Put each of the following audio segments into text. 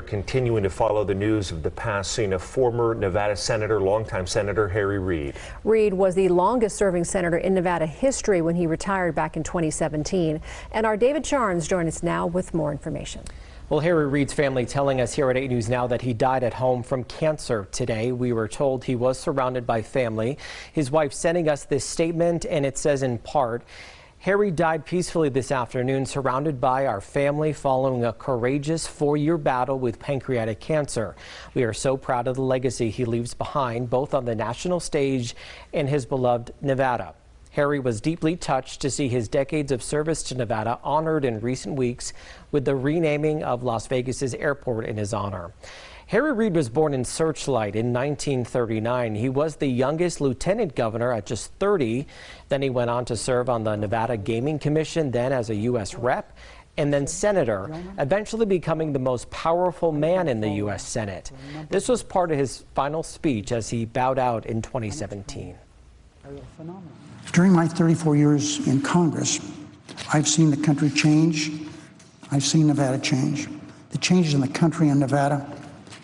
Continuing to follow the news of the passing of former Nevada Senator, longtime Senator Harry Reid. Reid was the longest serving senator in Nevada history when he retired back in 2017. And our David Charnes joins us now with more information. Well, Harry Reid's family telling us here at 8 News Now that he died at home from cancer today. We were told he was surrounded by family. His wife sending us this statement, and it says in part, Harry died peacefully this afternoon, surrounded by our family following a courageous 4-year battle with pancreatic cancer. We are so proud of the legacy he leaves behind, both on the national stage and his beloved Nevada. Harry was deeply touched to see his decades of service to Nevada honored in recent weeks with the renaming of Las Vegas's airport in his honor. Harry Reid was born in Searchlight in 1939. He was the youngest lieutenant governor at just 30. Then he went on to serve on the Nevada Gaming Commission, then as a U.S. rep, and then senator, eventually becoming the most powerful man in the U.S. Senate. This was part of his final speech as he bowed out in 2017. During my 34 years in Congress, I've seen the country change. I've seen Nevada change. The changes in the country and Nevada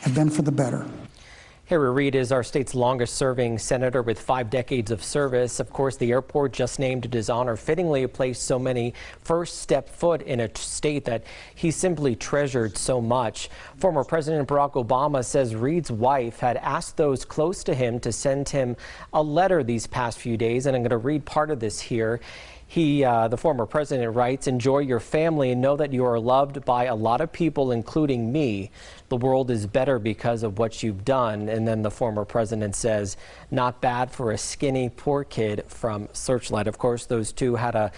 have been for the better. Harry Reid is our state's longest serving senator with 5 decades of service. Of course, the airport just named in his honor fittingly a place so many first step foot in a state that he simply treasured so much. Former President Barack Obama says Reid's wife had asked those close to him to send him a letter these past few days, and I'm going to read part of this here. The former president writes, "Enjoy your family and know that you are loved by a lot of people, including me. The world is better because of what you've done." And then the former president says, "Not bad for a skinny, poor kid from Searchlight." Of course, those two had a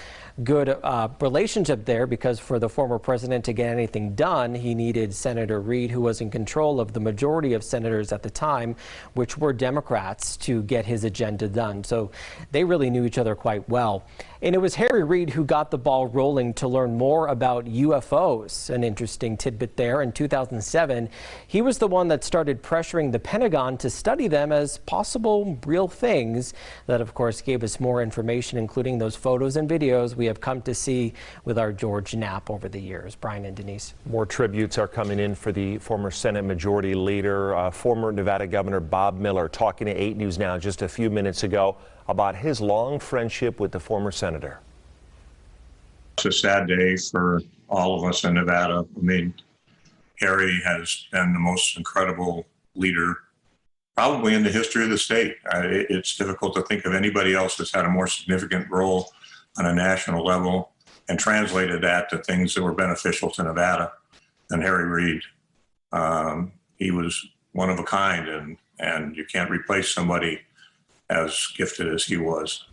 good relationship there because for the former president to get anything done, he needed Senator Reid, who was in control of the majority of senators at the time, which were Democrats, to get his agenda done. So they really knew each other quite well. And it was Harry Reid who got the ball rolling to learn more about UFOs. An interesting tidbit there. In 2007, he was the one that started pressuring the Pentagon to study them as possible real things. That, of course, gave us more information, including those photos and videos we have come to see with our George Knapp over the years. Brian and Denise. More tributes are coming in for the former Senate Majority Leader, former Nevada Governor Bob Miller, talking to 8 News Now just a few minutes ago about his long friendship with the former senator. It's a sad day for all of us in Nevada. I mean, Harry has been the most incredible leader probably in the history of the state. It's difficult to think of anybody else that's had a more significant role on a national level and translated that to things that were beneficial to Nevada than Harry Reid. He was one of a kind, and you can't replace somebody as gifted as he was.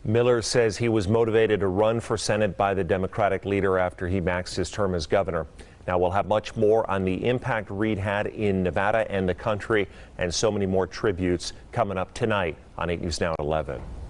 Miller says he was motivated to run for Senate by the Democratic leader after he maxed his term as governor. Now we'll have much more on the impact Reid had in Nevada and the country, and so many more tributes coming up tonight on 8 News Now at 11.